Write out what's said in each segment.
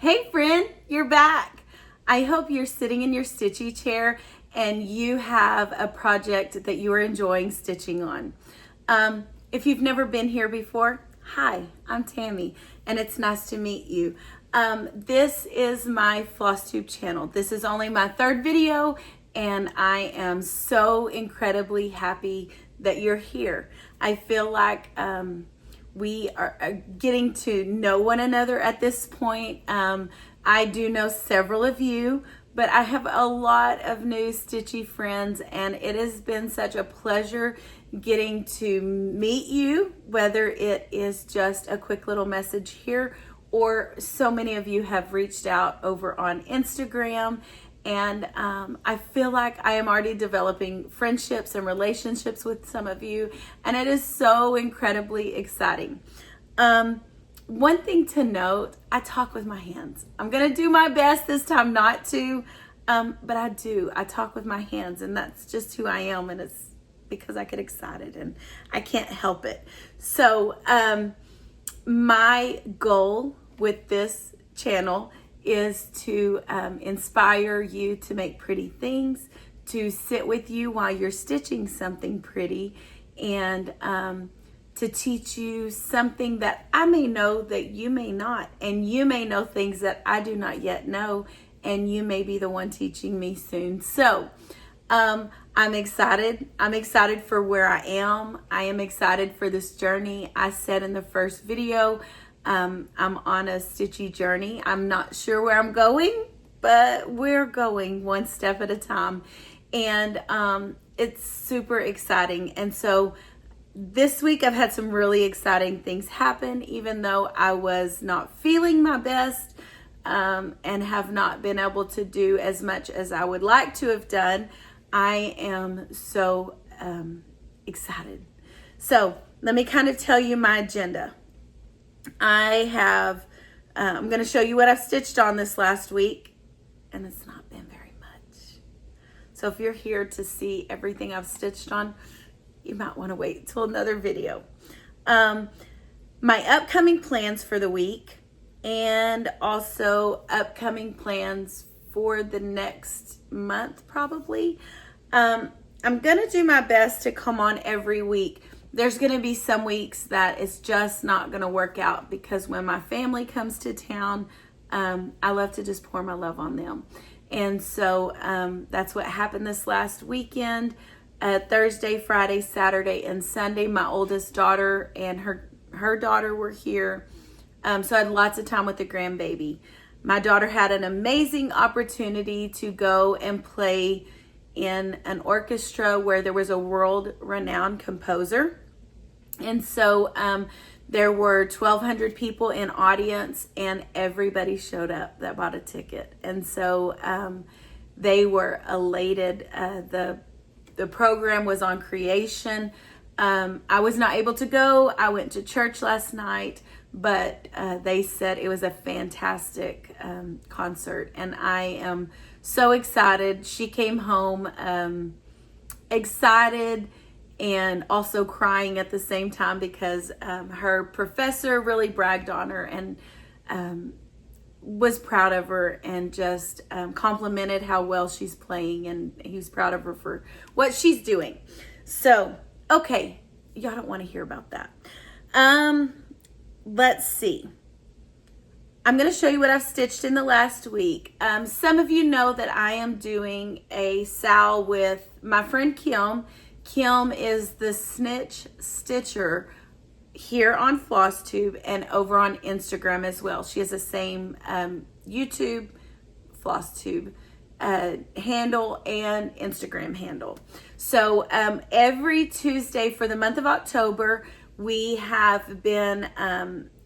Hey friend, you're back. I hope you're sitting in your stitchy chair and you have a project that you are enjoying stitching on. If you've never been here before, hi, I'm Tammy and it's nice to meet you. This is my Flosstube channel. This is only my third video and I am so incredibly happy that you're here. I feel like we are getting to know one another at this point. I do know several of you, but I have a lot of new stitchy friends and it has been such a pleasure getting to meet you, whether it is just a quick little message here or so many of you have reached out over on Instagram. And I feel like I am already developing friendships and relationships with some of you, and it is so incredibly exciting. One thing to note, I talk with my hands. I'm gonna do my best this time not to, but I do. I talk with my hands, and that's just who I am, and it's because I get excited, and I can't help it. So my goal with this channel is to inspire you to make pretty things, to sit with you while you're stitching something pretty, and to teach you something that I may know that you may not, and you may know things that I do not yet know, and you may be the one teaching me soon. So I'm excited. I'm excited for where I am. I am excited for this journey. I said in the first video, I'm on a stitchy journey. I'm not sure where I'm going, but we're going one step at a time. And it's super exciting. And so this week I've had some really exciting things happen, even though I was not feeling my best and have not been able to do as much as I would like to have done. I am so excited. So let me kind of tell you my agenda. I have, I'm going to show you what I've stitched on this last week, and it's not been very much. So if you're here to see everything I've stitched on, you might want to wait till another video. My upcoming plans for the week, and also upcoming plans for the next month probably. I'm going to do my best to come on every week. There's going to be some weeks that it's just not going to work out because when my family comes to town, I love to just pour my love on them. And so that's what happened this last weekend. Thursday, Friday, Saturday, and Sunday, my oldest daughter and her daughter were here. So I had lots of time with the grandbaby. My daughter had an amazing opportunity to go and play in an orchestra where there was a world-renowned composer. And so there were 1,200 people in audience and everybody showed up that bought a ticket. And so they were elated. The program was on creation. I was not able to go. I went to church last night, but they said it was a fantastic concert. And I am so excited. She came home excited and also crying at the same time because her professor really bragged on her and was proud of her and just complimented how well she's playing, and he was proud of her for what she's doing. So, okay, y'all don't want to hear about that. Let's see. I'm going to show you what I've stitched in the last week. Some of you know that I am doing a SAL with my friend Kim. Kim is the snitch stitcher here on Flosstube and over on Instagram as well. She has the same YouTube Flosstube handle and Instagram handle. So every Tuesday for the month of October, we have been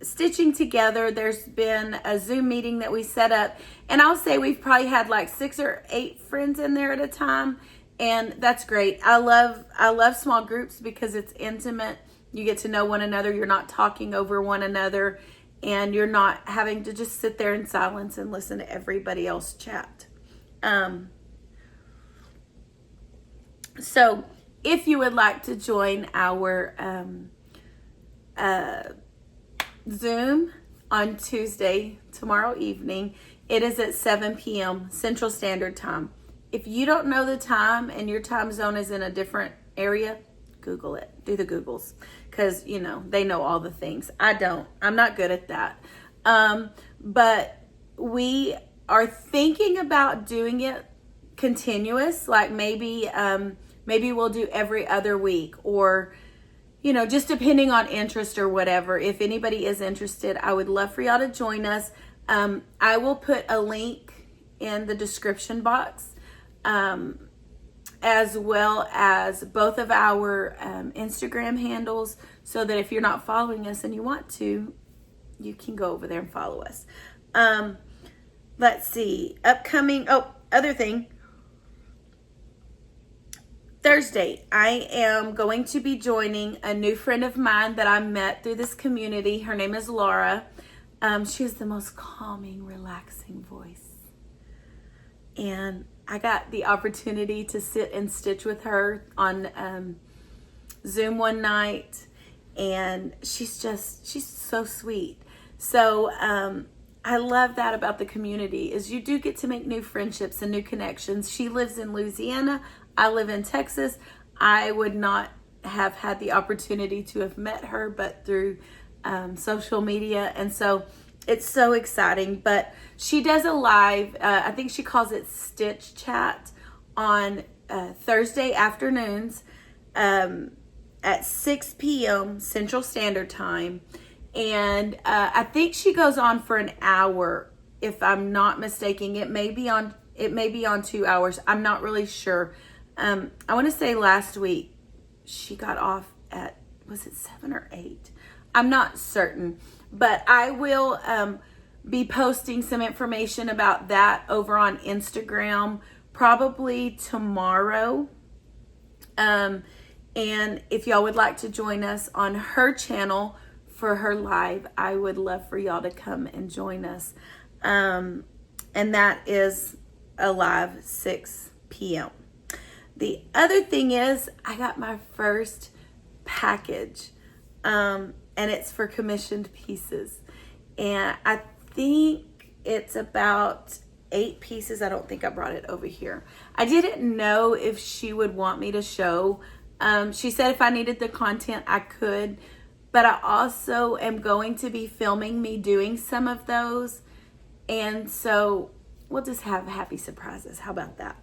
stitching together. There's been a Zoom meeting that we set up, and I'll say we've probably had like 6 or 8 friends in there at a time, and that's great. I love small groups because it's intimate. You get to know one another. You're not talking over one another, and you're not having to just sit there in silence and listen to everybody else chat. So if you would like to join our Zoom, on Tuesday, tomorrow evening. It is at 7 p.m. Central Standard Time. If you don't know the time and your time zone is in a different area, Google it. Do the Googles, because, you know, they know all the things. I don't. I'm not good at that. But we are thinking about doing it continuous, like maybe we'll do every other week, or, you know, just depending on interest or whatever. If anybody is interested, I would love for y'all to join us. I will put a link in the description box, as well as both of our Instagram handles, so that if you're not following us and you want to, you can go over there and follow us. Let's see, upcoming, other thing, Thursday, I am going to be joining a new friend of mine that I met through this community. Her name is Lara. She has the most calming, relaxing voice. And I got the opportunity to sit and stitch with her on Zoom one night. And she's so sweet. So I love that about the community, is you do get to make new friendships and new connections. She lives in Louisiana. I live in Texas. I would not have had the opportunity to have met her, but through social media. And so it's so exciting. But she does a live, I think she calls it Stitch Chat, on Thursday afternoons at 6 p.m. Central Standard Time. And I think she goes on for an hour, if I'm not mistaken. It may be on 2 hours. I'm not really sure. I want to say last week she got off at, was it 7 or 8? I'm not certain, but I will be posting some information about that over on Instagram probably tomorrow. And if y'all would like to join us on her channel for her live, I would love for y'all to come and join us. And that is a live 6 p.m. The other thing is, I got my first package, and it's for commissioned pieces. And I think it's about 8 pieces. I don't think I brought it over here. I didn't know if she would want me to show. She said if I needed the content, I could. But I also am going to be filming me doing some of those. And so we'll just have happy surprises. How about that?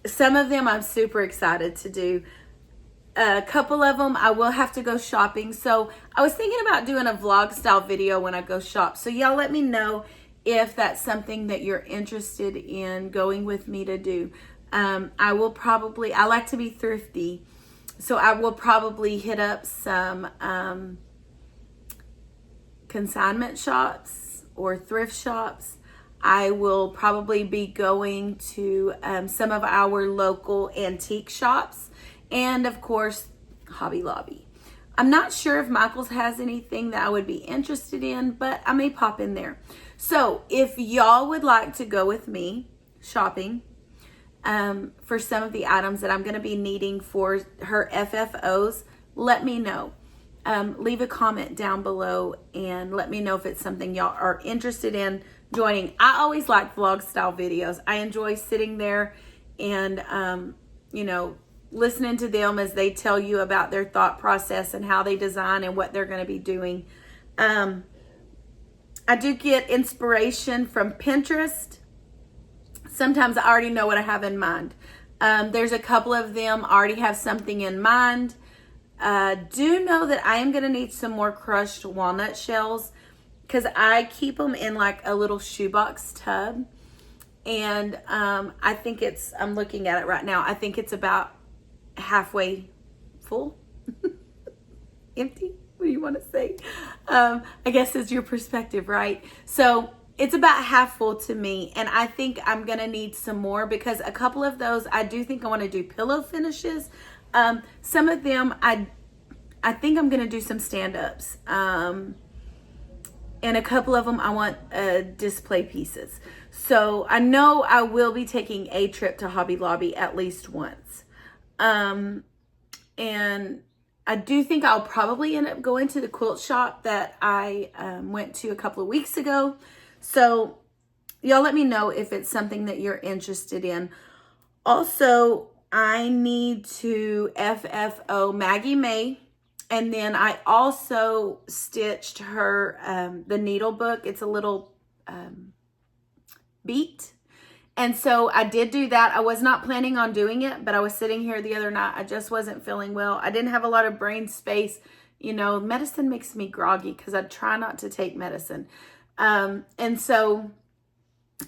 Some of them I'm super excited to do. A couple of them I will have to go shopping. So I was thinking about doing a vlog style video when I go shop. So y'all let me know if that's something that you're interested in going with me to do. I like to be thrifty. So I will probably hit up some consignment shops or thrift shops. I will probably be going to some of our local antique shops, and of course, Hobby Lobby. I'm not sure if Michael's has anything that I would be interested in, but I may pop in there. So if y'all would like to go with me shopping for some of the items that I'm going to be needing for her FFOs, let me know. Leave a comment down below and let me know if it's something y'all are interested in joining. I always like vlog style videos. I enjoy sitting there and, listening to them as they tell you about their thought process and how they design and what they're going to be doing. I do get inspiration from Pinterest. Sometimes I already know what I have in mind. There's a couple of them I already have something in mind. Do know that I am going to need some more crushed walnut shells, because I keep them in like a little shoebox tub. And I think I'm looking at it right now, I think it's about halfway full. Empty? What do you want to say? I guess it's your perspective, right? So it's about half full to me, and I think I'm going to need some more, because a couple of those, I do think I want to do pillow finishes. Some of them, I think I'm going to do some stand-ups. And a couple of them, I want display pieces. So I know I will be taking a trip to Hobby Lobby at least once. And I do think I'll probably end up going to the quilt shop that I went to a couple of weeks ago. So y'all let me know if it's something that you're interested in. Also, I need to FFO Maggie May. And then I also stitched her the needle book. It's a little beat. And so I did do that. I was not planning on doing it, but I was sitting here the other night. I just wasn't feeling well. I didn't have a lot of brain space. You know, medicine makes me groggy because I try not to take medicine. And so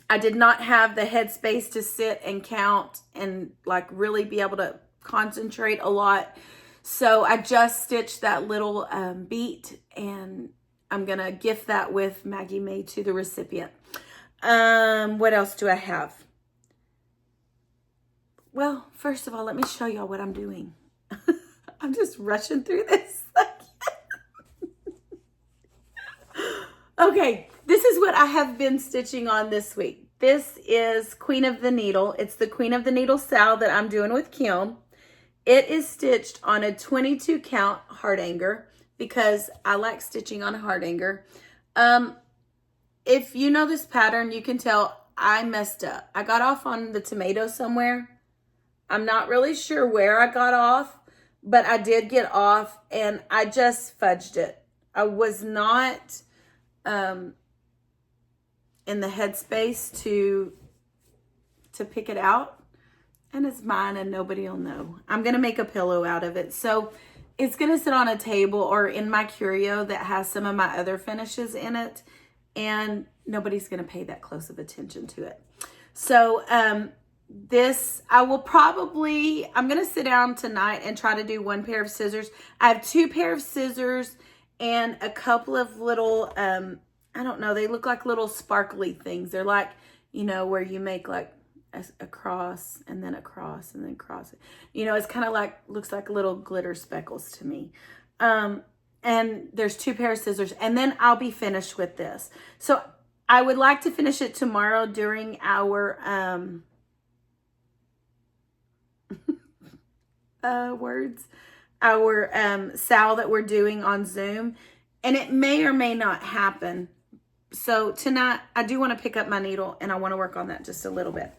I did not have the headspace to sit and count and like really be able to concentrate a lot. So I just stitched that little beat, and I'm going to gift that with Maggie May to the recipient. What else do I have? Well, first of all, let me show y'all what I'm doing. I'm just rushing through this. Okay, this is what I have been stitching on this week. This is Queen of the Needle. It's the Queen of the Needle Sal that I'm doing with Kim. It is stitched on a 22 count hardanger because I like stitching on a hardanger. If you know this pattern, you can tell I messed up. I got off on the tomato somewhere. I'm not really sure where I got off, but I did get off and I just fudged it. I was not in the headspace to pick it out, and it's mine and nobody will know. I'm going to make a pillow out of it. So it's going to sit on a table or in my curio that has some of my other finishes in it, and nobody's going to pay that close of attention to it. So this, I'm going to sit down tonight and try to do one pair of scissors. I have 2 pair of scissors and a couple of little, I don't know, they look like little sparkly things. They're like, you know, where you make like a cross and then a cross and then cross. You know, it's kind of like, looks like little glitter speckles to me. And there's 2 pair of scissors, and then I'll be finished with this. So I would like to finish it tomorrow during our sal that we're doing on Zoom, and it may or may not happen. So tonight I do want to pick up my needle and I want to work on that just a little bit.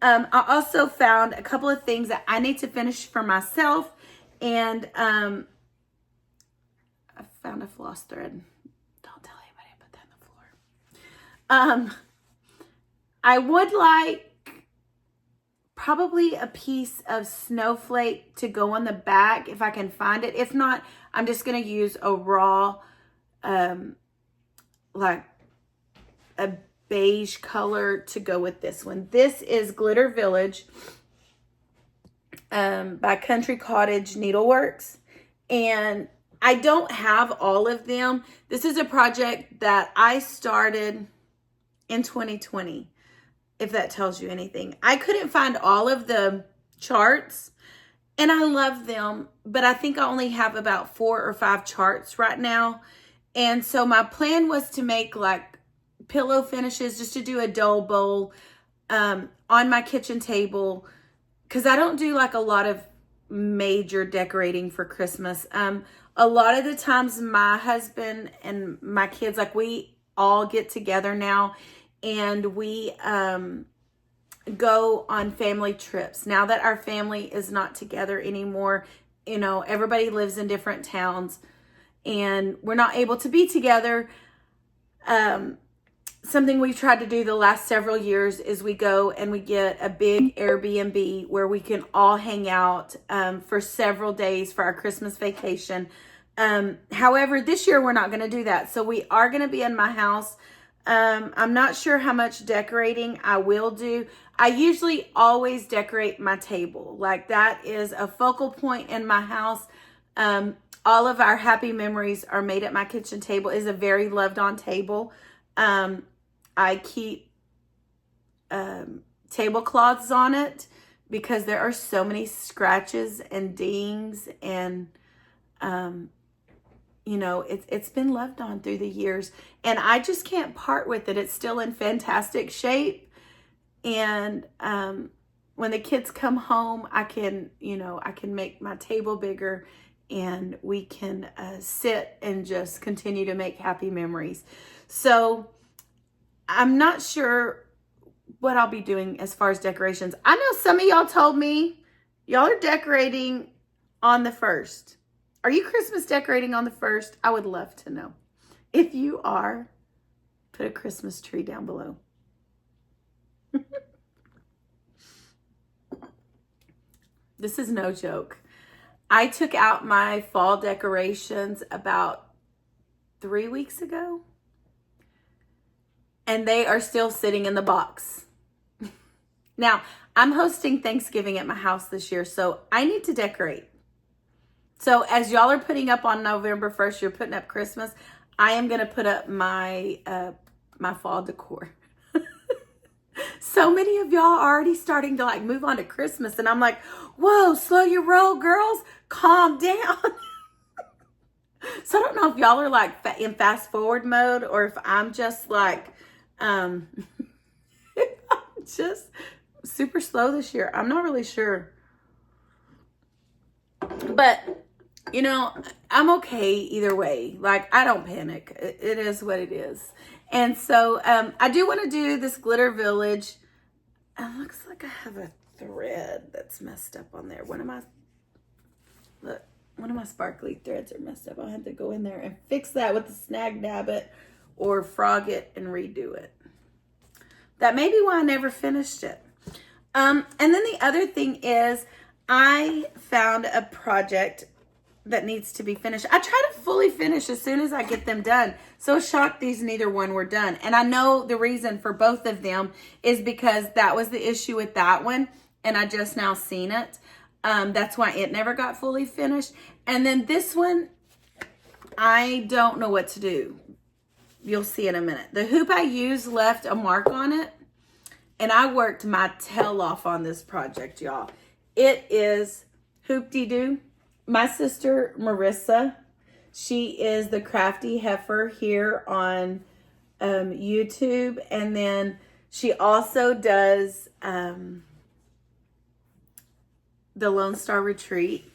I also found a couple of things that I need to finish for myself, and I found a floss thread. Don't tell anybody I put that on the floor. I would like probably a piece of snowflake to go on the back if I can find it. If not, I'm just going to use a raw, like a beige color to go with this one. This is Glitter Village by Country Cottage Needleworks, and I don't have all of them. This is a project that I started in 2020, if that tells you anything. I couldn't find all of the charts, and I love them, but I think I only have about 4 or 5 charts right now. And so my plan was to make like pillow finishes, just to do a doll bowl on my kitchen table, because I don't do like a lot of major decorating for Christmas. A lot of the times my husband and my kids, like we all get together now and we go on family trips. Now that our family is not together anymore, you know, everybody lives in different towns and we're not able to be together. Something we've tried to do the last several years is we go and we get a big Airbnb where we can all hang out for several days for our Christmas vacation. However, this year we're not going to do that. So we are going to be in my house. I'm not sure how much decorating I will do. I usually always decorate my table. Like that is a focal point in my house. All of our happy memories are made at my kitchen table. It's a very loved on table. I keep tablecloths on it because there are so many scratches and dings, and you know, it's been loved on through the years, and I just can't part with it. It's still in fantastic shape, and when the kids come home, I can make my table bigger and we can sit and just continue to make happy memories. So I'm not sure what I'll be doing as far as decorations. I know some of y'all told me y'all are decorating on the 1st. Are you Christmas decorating on the 1st? I would love to know. If you are, put a Christmas tree down below. This is no joke. I took out my fall decorations about 3 weeks ago, and they are still sitting in the box. Now, I'm hosting Thanksgiving at my house this year, so I need to decorate. So as y'all are putting up on November 1st, you're putting up Christmas, I am going to put up my my fall decor. So many of y'all are already starting to like move on to Christmas, and I'm like, whoa, slow your roll, girls. Calm down. So I don't know if y'all are like in fast forward mode, or if I'm just like, I'm just super slow this year. I'm not really sure. But, you know, I'm okay either way. Like, I don't panic. It is what it is. And so I do want to do this glitter village. It looks like I have a thread that's messed up on there. One of my sparkly threads are messed up. I'll have to go in there and fix that with the snag nabbit or frog it and redo it. That may be why I never finished it. And then the other thing is I found a project that needs to be finished. I try to fully finish as soon as I get them done. So shocked these neither one were done. And I know the reason for both of them is because that was the issue with that one. And I just now seen it. That's why it never got fully finished. And then this one, I don't know what to do. You'll see in a minute. The hoop I used left a mark on it. And I worked my tail off on this project, y'all. It is Ddoo. My sister, Marissa, she is the Crafty Heifer here on YouTube. And then she also does the Lone Star Retreat.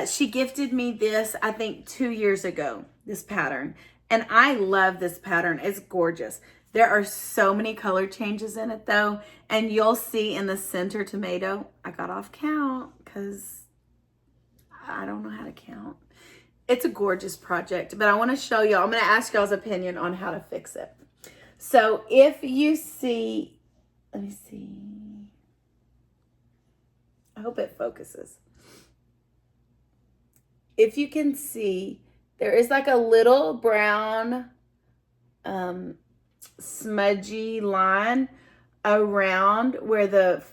She gifted me this, I think, 2 years ago, this pattern. And I love this pattern. It's gorgeous. There are so many color changes in it, though. And you'll see in the center tomato, I got off count because I don't know how to count. It's a gorgeous project, but I want to show y'all. I'm going to ask y'all's opinion on how to fix it. So if you see, let me see. I hope it focuses. If you can see, there is like a little brown smudgy line around where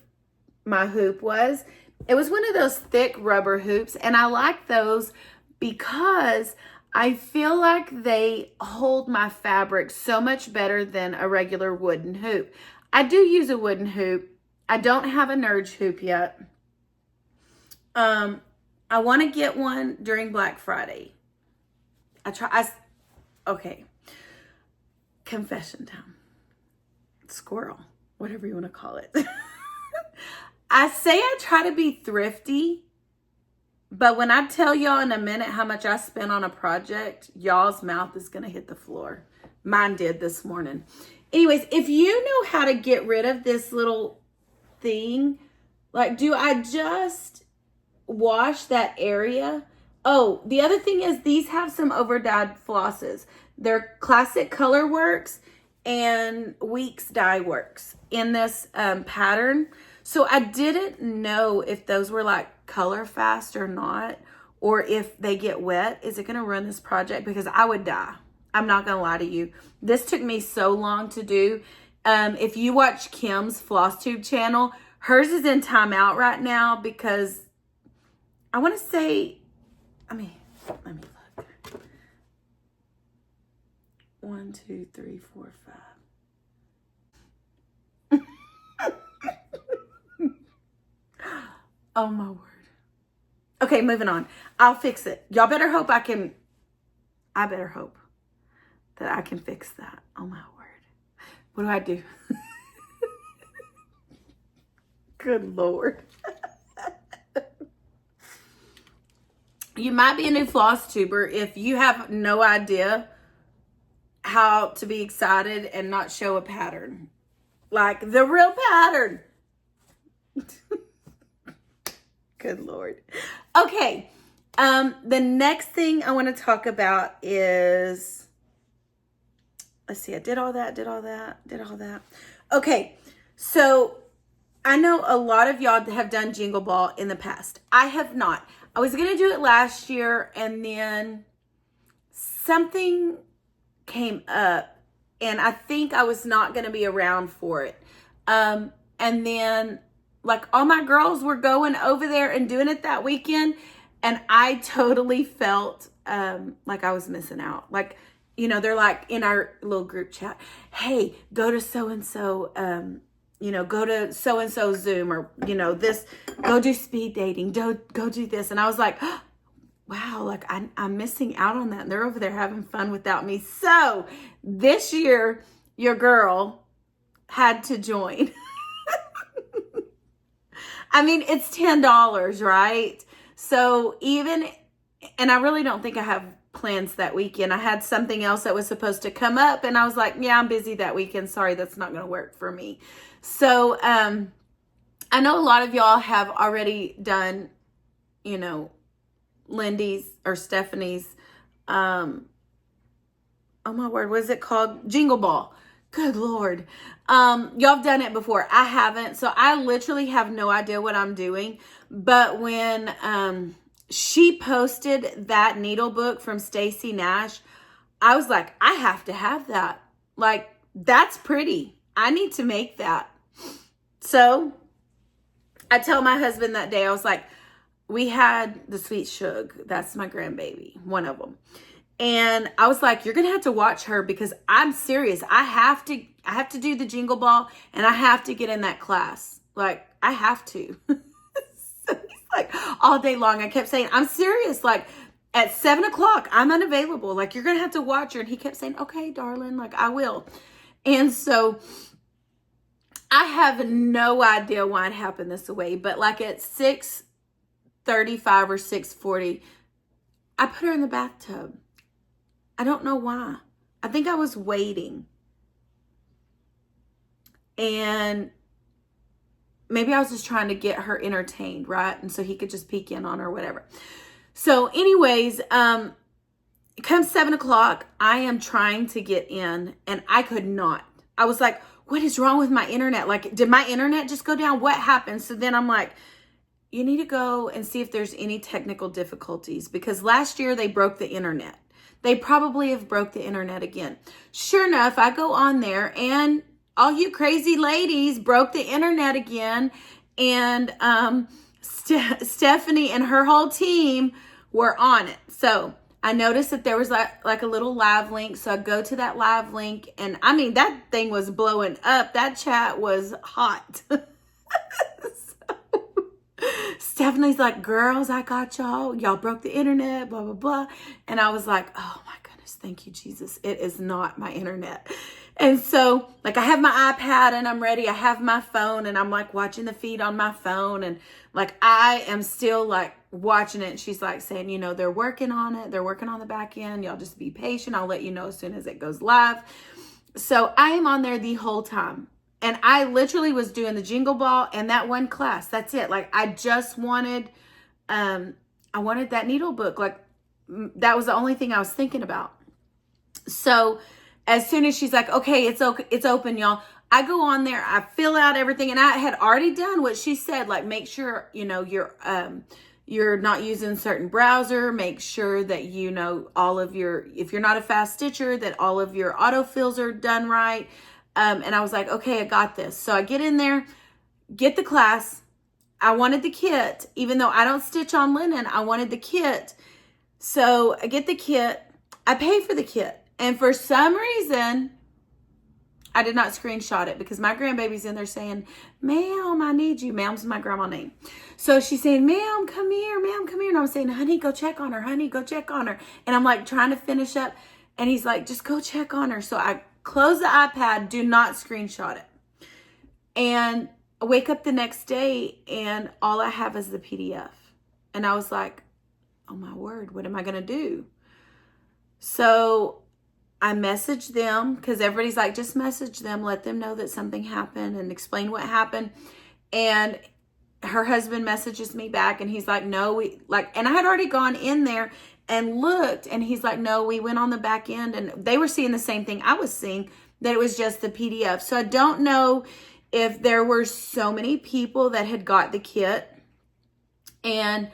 my hoop was. It was one of those thick rubber hoops, and I like those because I feel like they hold my fabric so much better than a regular wooden hoop. I do use a wooden hoop. I don't have a Nerge hoop yet. I want to get one during Black Friday. Okay. Confession time. Squirrel, whatever you want to call it. I say I try to be thrifty, but when I tell y'all in a minute how much I spent on a project, y'all's mouth is going to hit the floor. Mine did this morning. Anyways, if you know how to get rid of this little thing, like, do I just wash that area? Oh, the other thing is these have some overdyed flosses. They're Classic Color Works and Weeks Dye Works in this pattern. So I didn't know if those were like color fast or not, or if they get wet. Is it going to run this project? Because I would die. I'm not going to lie to you. This took me so long to do. If you watch Kim's Flosstube channel, hers is in timeout right now because I want to say, let me look. 1, 2, 3, 4, 5. Oh my word. Okay, moving on. I'll fix it. Y'all better hope I better hope that I can fix that. Oh my word. What do I do? Good Lord. You might be a new floss tuber if you have no idea how to be excited and not show a pattern. Like the real pattern. Good Lord. Okay. The next thing I want to talk about is, let's see, I did all that. Okay. So I know a lot of y'all have done Jingle Ball in the past. I have not. I was going to do it last year, and then something came up, and I think I was not going to be around for it. And then, like, all my girls were going over there and doing it that weekend, and I totally felt like I was missing out. Like, you know, they're like in our little group chat, hey, go to so-and-so, you know, go to so-and-so Zoom, or, you know, this, go do speed dating, go do this. And I was like, oh, wow, like I'm missing out on that. And they're over there having fun without me. So this year, your girl had to join. I mean, it's $10, right? So even, and I really don't think I have plans that weekend. I had something else that was supposed to come up, and I was like, yeah, I'm busy that weekend. Sorry, that's not going to work for me. So I know a lot of y'all have already done, you know, Lindy's or Stephanie's, oh my word, what is it called? Jingle Ball. Good Lord. Y'all have done it before. I haven't. So I literally have no idea what I'm doing. But when she posted that needle book from Stacy Nash, I was like, I have to have that. Like, that's pretty. I need to make that. So I tell my husband that day, I was like, we had the Sweet Shug. That's my grandbaby, one of them. And I was like, you're going to have to watch her, because I'm serious. I have to do the Jingle Ball, and I have to get in that class. Like, I have to. So he's like, all day long, I kept saying, I'm serious. Like, at 7:00, I'm unavailable. Like, you're going to have to watch her. And he kept saying, okay, darling, like, I will. And so I have no idea why it happened this way, but like at 6:35 or 6:40, I put her in the bathtub. I don't know why. I think I was waiting. And maybe I was just trying to get her entertained, right? And so he could just peek in on her or whatever. So anyways, it comes 7:00. I am trying to get in, and I could not. I was like, what is wrong with my internet? Like, did my internet just go down? What happened? So then I'm like, you need to go and see if there's any technical difficulties, because last year they broke the internet. They probably have broke the internet again. Sure enough, I go on there, and all you crazy ladies broke the internet again. And Stephanie and her whole team were on it. So I noticed that there was like a little live link. So I go to that live link, and I mean, that thing was blowing up. That chat was hot. Stephanie's like, girls, I got y'all. Y'all broke the internet, blah, blah, blah. And I was like, oh my goodness, thank you, Jesus. It is not my internet. And so, like, I have my iPad and I'm ready. I have my phone, and I'm like watching the feed on my phone. And like, I am still like watching it. And she's like saying, you know, they're working on it. They're working on the back end. Y'all just be patient. I'll let you know as soon as it goes live. So I am on there the whole time. And I literally was doing the Jingle Ball and that one class. That's it. Like, I just wanted, I wanted that needle book. Like, that was the only thing I was thinking about. So as soon as she's like, okay, it's open, y'all. I go on there, I fill out everything, and I had already done what she said. Like, make sure, you know, you're not using certain browser. Make sure that, you know, all of your, if you're not a fast stitcher, that all of your autofills are done right. And I was like, okay, I got this. So I get in there, get the class. I wanted the kit, even though I don't stitch on linen, I wanted the kit. So I get the kit, I pay for the kit. And for some reason, I did not screenshot it, because my grandbaby's in there saying, ma'am, I need you. Ma'am's my grandma name. So she's saying, ma'am, come here, ma'am, come here. And I'm saying, honey, go check on her. Honey, go check on her. And I'm like trying to finish up. And he's like, just go check on her. So I close the iPad, do not screenshot it. And I wake up the next day, and all I have is the PDF. And I was like, oh my word, what am I going to do? So I messaged them, because everybody's like, just message them, let them know that something happened and explain what happened. And her husband messages me back, and he's like, no, and I had already gone in there and looked, and he's like, no, we went on the back end, and they were seeing the same thing I was seeing, that it was just the PDF. So I don't know if there were so many people that had got the kit, and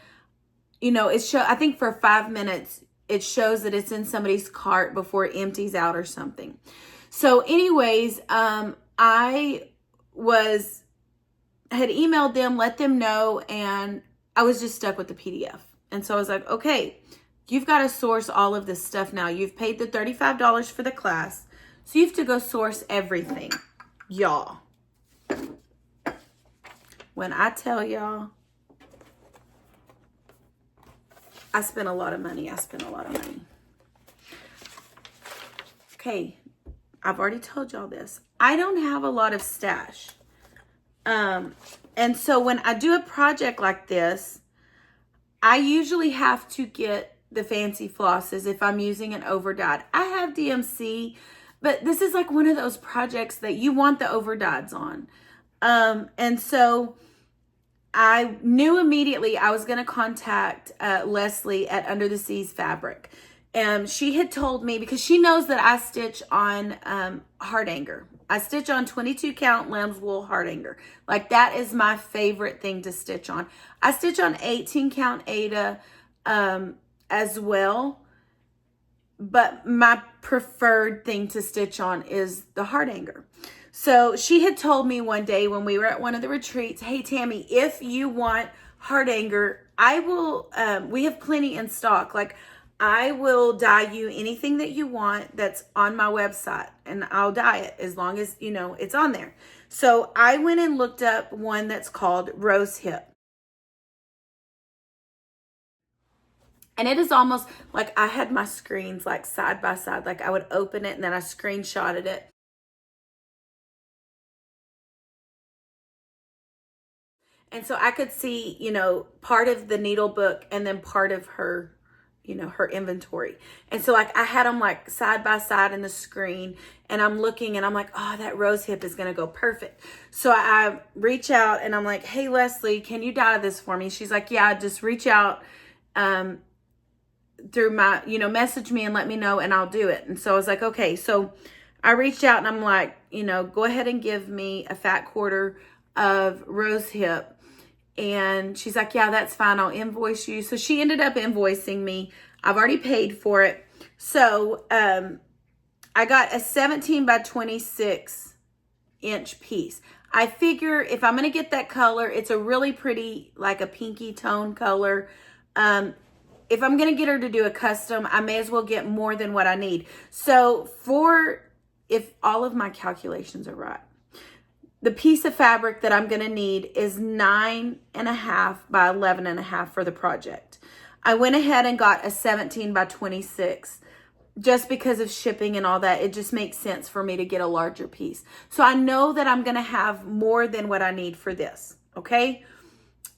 I think for 5 minutes it shows that it's in somebody's cart before it empties out or something. So anyways, I had emailed them, let them know, and I was just stuck with the PDF. And so I was like, okay, you've got to source all of this stuff now. You've paid the $35 for the class, so you have to go source everything. Y'all, when I tell y'all, I spent a lot of money. Okay, I've already told y'all this. I don't have a lot of stash. And so when I do a project like this, I usually have to get the fancy flosses if I'm using an overdyed. I have DMC, but this is like one of those projects that you want the overdyeds on. And so I knew immediately I was going to contact Leslie at Under the Seas Fabric. And she had told me, because she knows that I stitch on hardanger. I stitch on 22 count lamb's wool hardanger. Like, that is my favorite thing to stitch on. I stitch on 18 count Aida as well. But my preferred thing to stitch on is the hardanger. So she had told me one day when we were at one of the retreats, hey, Tammy, if you want hardanger, I will, we have plenty in stock. Like, I will dye you anything that you want that's on my website, and I'll dye it as long as, it's on there. So I went and looked up one that's called Rose Hip. And it is almost like I had my screens like side by side. Like, I would open it and then I screenshotted it. And so I could see, part of the needle book and then part of her, her inventory. And so like I had them like side by side in the screen, and I'm looking and I'm like, oh, that rose hip is going to go perfect. So I reach out and I'm like, hey, Leslie, can you dye this for me? She's like, yeah, just reach out through my, message me and let me know and I'll do it. And so I was like, okay. So I reached out and I'm like, go ahead and give me a fat quarter of rose hip. And she's like, yeah, that's fine. I'll invoice you. So she ended up invoicing me. I've already paid for it. So I got a 17 by 26 inch piece. I figure if I'm going to get that color, it's a really pretty, like a pinky tone color. If I'm going to get her to do a custom, I may as well get more than what I need. So if all of my calculations are right, the piece of fabric that I'm going to need is 9.5 by 11.5 for the project. I went ahead and got a 17 by 26 just because of shipping and all that. It just makes sense for me to get a larger piece. So I know that I'm going to have more than what I need for this. Okay.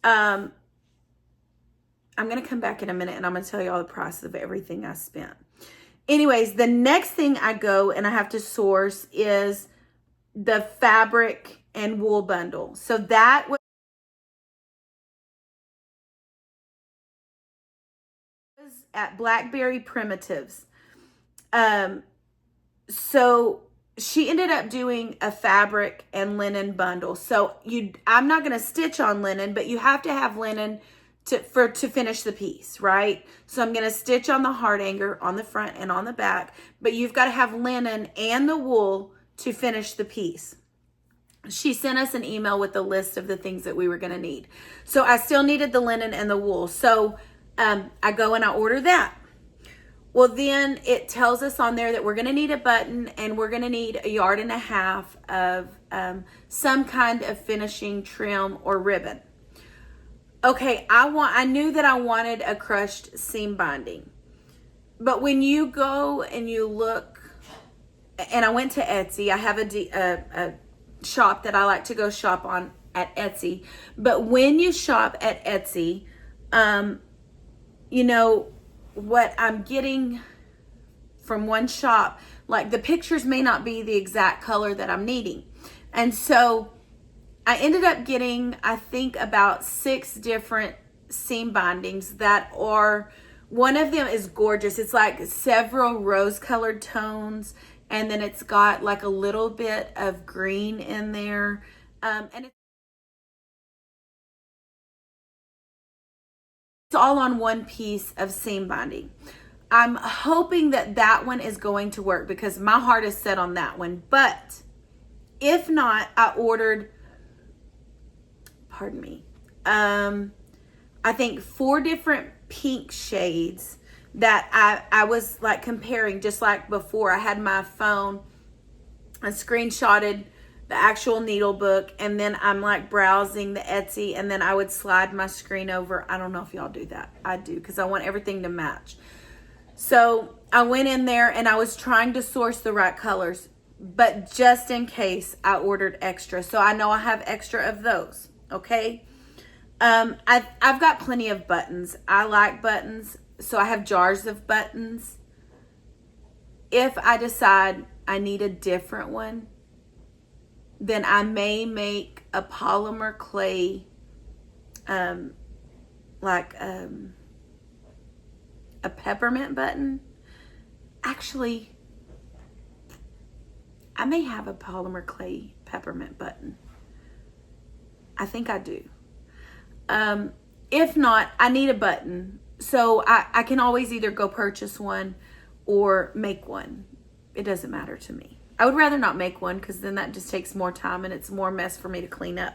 I'm going to come back in a minute and I'm going to tell you all the prices of everything I spent. Anyways, the next thing I go and I have to source is the fabric and wool bundle. So that was at Blackberry Primitives. So she ended up doing a fabric and linen bundle. So I'm not going to stitch on linen, but you have to have linen to finish the piece, right? So I'm going to stitch on the hardanger on the front and on the back, but you've got to have linen and the wool to finish the piece. She sent us an email with a list of the things that we were going to need. So I still needed the linen and the wool. So I go and I order that. Well, then it tells us on there that we're going to need a button and we're going to need 1.5 yards of some kind of finishing trim or ribbon. Okay, I knew that I wanted a crushed seam binding. But when you go and you look, and I went to Etsy. I have a shop that I like to go shop on at Etsy. But when you shop at Etsy, you know, what I'm getting from one shop, like the pictures may not be the exact color that I'm needing. And so I ended up getting, I think, about 6 different seam bindings that are, one of them is gorgeous. It's like several rose colored tones, and then it's got like a little bit of green in there. And it's all on one piece of seam binding. I'm hoping that that one is going to work because my heart is set on that one. But if not, I ordered, pardon me, I think 4 different pink shades that I was like comparing, just like before. I had my phone, I screenshotted the actual needle book, and then I'm like browsing the Etsy, and then I would slide my screen over. I don't know if y'all do that. I do, because I want everything to match. So I went in there and I was trying to source the right colors, but just in case, I ordered extra. So I know I have extra of those. Okay. I've got plenty of buttons. I like buttons. So I have jars of buttons. If I decide I need a different one, then I may make a polymer clay, a peppermint button. Actually, I may have a polymer clay peppermint button. I think I do. If not, I need a button. So I can always either go purchase one or make one. It doesn't matter to me. I would rather not make one because then that just takes more time and it's more mess for me to clean up.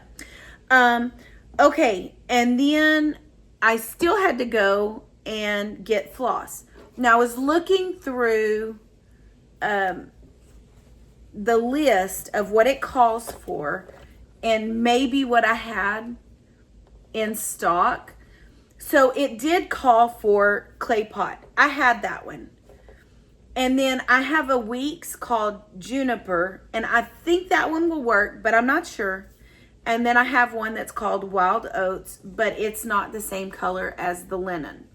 Okay, and then I still had to go and get floss. Now I was looking through the list of what it calls for and maybe what I had in stock. So it did call for clay pot. I had that one. And then I have a Weeks called Juniper, and I think that one will work, but I'm not sure. And then I have one that's called Wild Oats, but it's not the same color as the linen.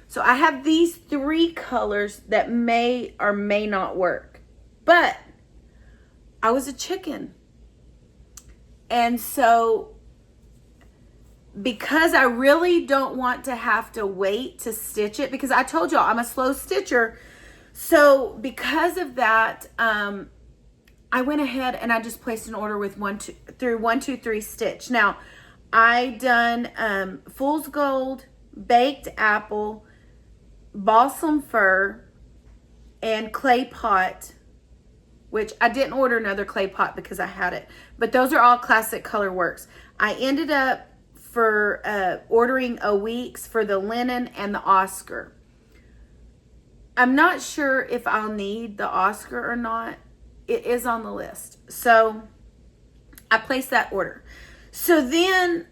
So I have these 3 colors that may or may not work. But I was a chicken. And so because I really don't want to have to wait to stitch it, because I told y'all I'm a slow stitcher. So because of that, I went ahead and I just placed an order with 1-2-3 stitch. Now I done fool's gold, baked apple, balsam fir, and clay pot, which I didn't order another clay pot because I had it, but those are all classic color works. I ended up for ordering a Weeks for the linen and the Oscar. I'm not sure if I'll need the Oscar or not. It is on the list. So I placed that order. So then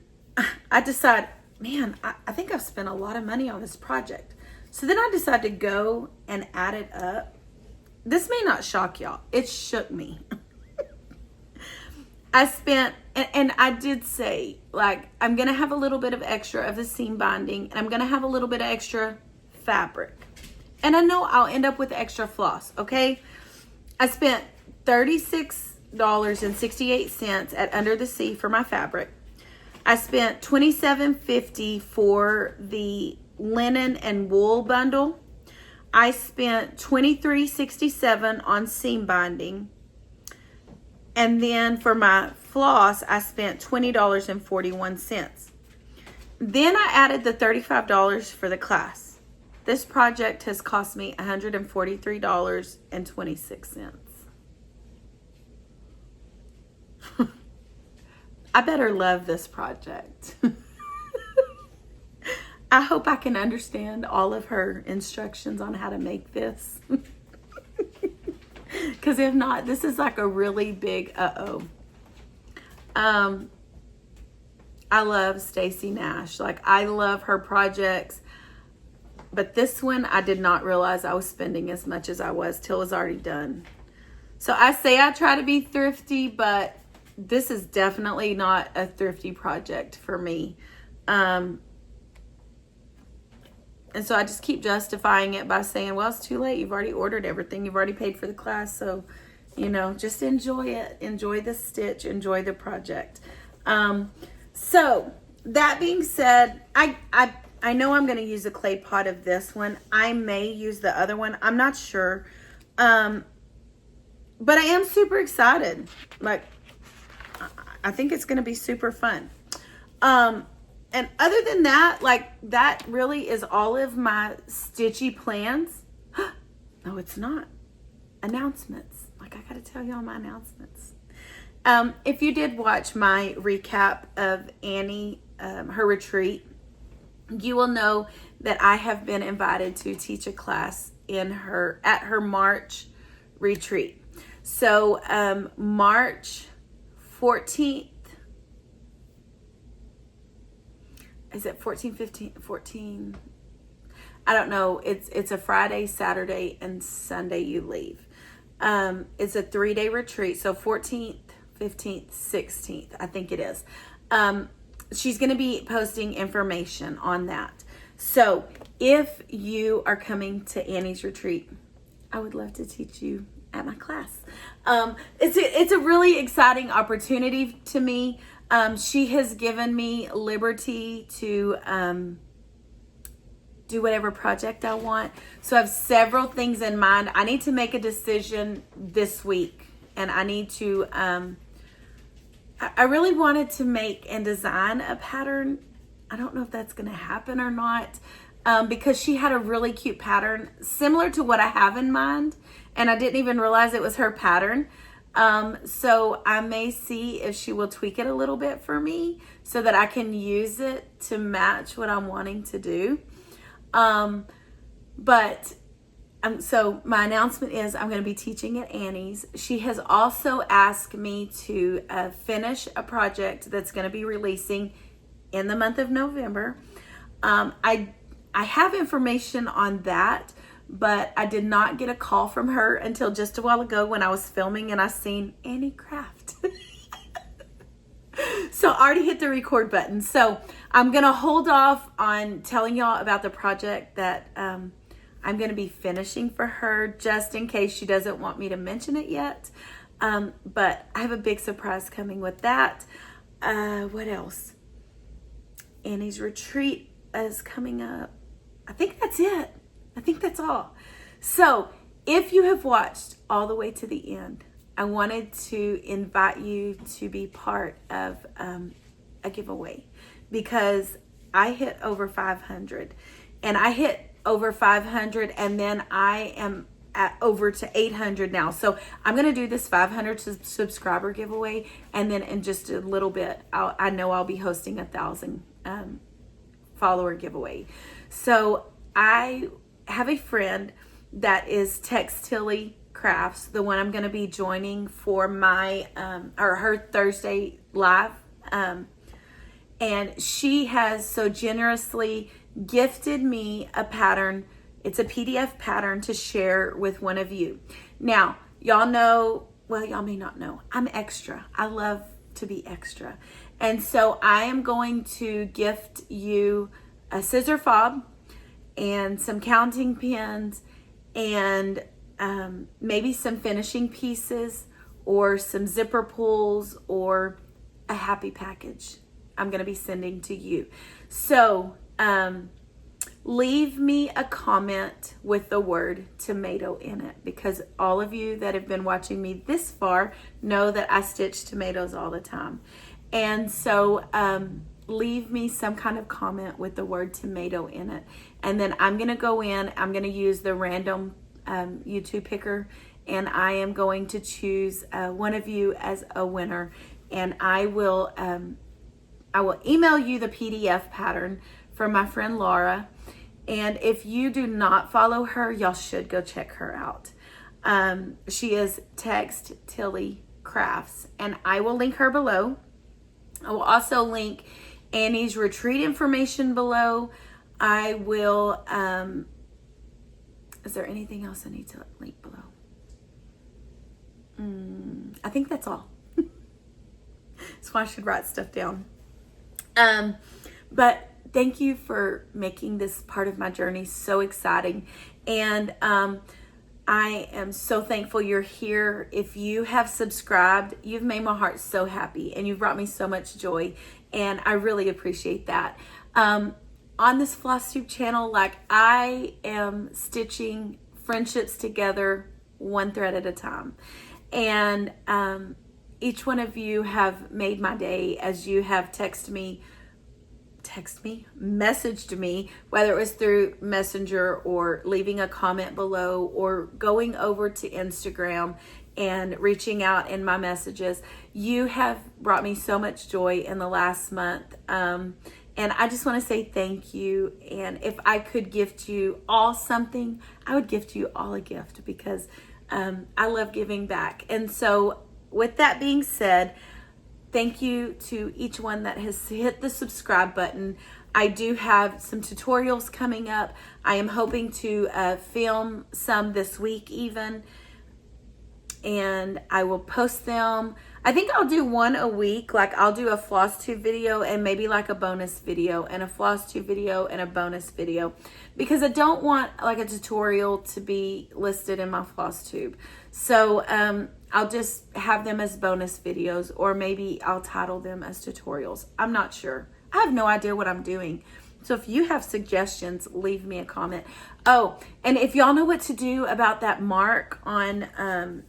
I decided, man, I think I've spent a lot of money on this project. So then I decided to go and add it up. This may not shock y'all. It shook me. I spent, and I did say, like, I'm going to have a little bit of extra of the seam binding, and I'm going to have a little bit of extra fabric. And I know I'll end up with extra floss, okay? I spent $36.68 at Under the Sea for my fabric. I spent $27.50 for the linen and wool bundle. I spent $23.67 on seam binding. And then for my floss, I spent $20.41. Then I added the $35 for the class. This project has cost me $143.26. I better love this project. I hope I can understand all of her instructions on how to make this. Because if not, this is like a really big uh-oh. I love Stacey Nash. Like, I love her projects. But this one, I did not realize I was spending as much as I was till it was already done. So I say I try to be thrifty, but this is definitely not a thrifty project for me. And so I just keep justifying it by saying, well, it's too late. You've already ordered everything. You've already paid for the class. So, you know, just enjoy it. Enjoy the stitch. Enjoy the project. So that being said, I know I'm going to use a clay pot of this one. I may use the other one. I'm not sure. But I am super excited. Like, I think it's going to be super fun. And other than that, like, that really is all of my stitchy plans. No, it's not. Announcements. Like, I got to tell you all my announcements. If you did watch my recap of Annie, her retreat, you will know that I have been invited to teach a class at her March retreat. So, March 14th, is it 14, 15, 14? I don't know. It's a Friday, Saturday, and Sunday you leave. It's a 3-day retreat. So 14th, 15th, 16th, I think it is. She's going to be posting information on that. So if you are coming to Annie's retreat, I would love to teach you at my class. It's a really exciting opportunity to me. She has given me liberty to do whatever project I want. So I have several things in mind. I need to make a decision this week, and I need to, I really wanted to make and design a pattern. I don't know if that's going to happen or not, because she had a really cute pattern similar to what I have in mind, and I didn't even realize it was her pattern. So I may see if she will tweak it a little bit for me so that I can use it to match what I'm wanting to do. So my announcement is I'm going to be teaching at Annie's. She has also asked me to finish a project that's going to be releasing in the month of November. I have information on that, but I did not get a call from her until just a while ago when I was filming and I seen Annie Craft. So I already hit the record button. So I'm going to hold off on telling y'all about the project that I'm going to be finishing for her, just in case she doesn't want me to mention it yet. But I have a big surprise coming with that. What else? Annie's retreat is coming up. I think that's it. I think that's all. So if you have watched all the way to the end, I wanted to invite you to be part of a giveaway, because I hit over 500, and I hit over 500, and then I am at over to 800 now. So I'm going to do this 500 subscriber giveaway, and then in just a little bit, I know I'll be hosting 1,000 follower giveaway. So I have a friend that is Textilly Crafts, the one I'm going to be joining for my or her Thursday live, and she has so generously gifted me a pattern. It's a PDF pattern to share with one of you. Now, y'all know, well, y'all may not know, I'm extra. I love to be extra, and so I am going to gift you a scissor fob and some counting pins, and maybe some finishing pieces, or some zipper pulls, or a happy package I'm going to be sending to you. So leave me a comment with the word tomato in it, because all of you that have been watching me this far know that I stitch tomatoes all the time. And so leave me some kind of comment with the word tomato in it. And then I'm going to go in, I'm going to use the random YouTube picker, and I am going to choose one of you as a winner. And I will email you the PDF pattern from my friend Lara. And if you do not follow her, y'all should go check her out. She is Textilly Crafts, and I will link her below. I will also link Annie's retreat information below. I will, is there anything else I need to link below? I think that's all. That's why I should write stuff down. But thank you for making this part of my journey so exciting. And I am so thankful you're here. If you have subscribed, you've made my heart so happy and you've brought me so much joy. And I really appreciate that. On this Flosstube channel, like, I am stitching friendships together one thread at a time. And each one of you have made my day as you have messaged me, whether it was through Messenger or leaving a comment below or going over to Instagram and reaching out in my messages. You have brought me so much joy in the last month. And I just want to say thank you. And if I could gift you all something, I would gift you all a gift, because I love giving back. And so with that being said, thank you to each one that has hit the subscribe button. I do have some tutorials coming up. I am hoping to film some this week even, and I will post them. I think I'll do one a week. Like, I'll do a Flosstube video and maybe like a bonus video, and a Flosstube video and a bonus video, because I don't want like a tutorial to be listed in my Flosstube. So I'll just have them as bonus videos, or maybe I'll title them as tutorials. I'm not sure. I have no idea what I'm doing. So if you have suggestions, leave me a comment. Oh, and if y'all know what to do about that mark on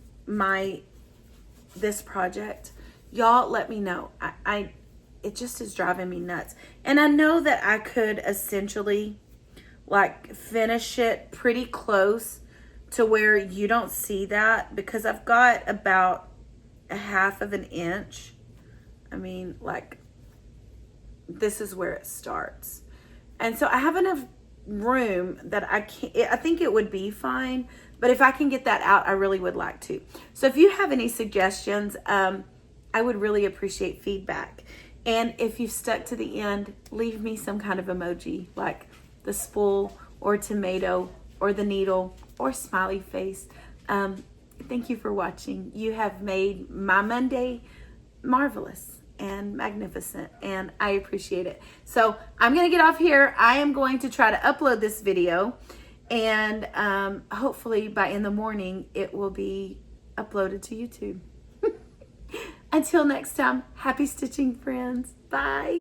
this project, y'all let me know. It just is driving me nuts. And I know that I could essentially like finish it pretty close to where you don't see that, because I've got about a 1/2 inch. I mean, like, this is where it starts. And so I have enough room that I think it would be fine. But if I can get that out, I really would like to. So if you have any suggestions, I would really appreciate feedback. And if you've stuck to the end, leave me some kind of emoji, like the spool or tomato or the needle or smiley face. Thank you for watching. You have made my Monday marvelous and magnificent, and I appreciate it. So I'm going to get off here. I am going to try to upload this video, and hopefully in the morning it will be uploaded to YouTube. Until next time, happy stitching, friends. Bye.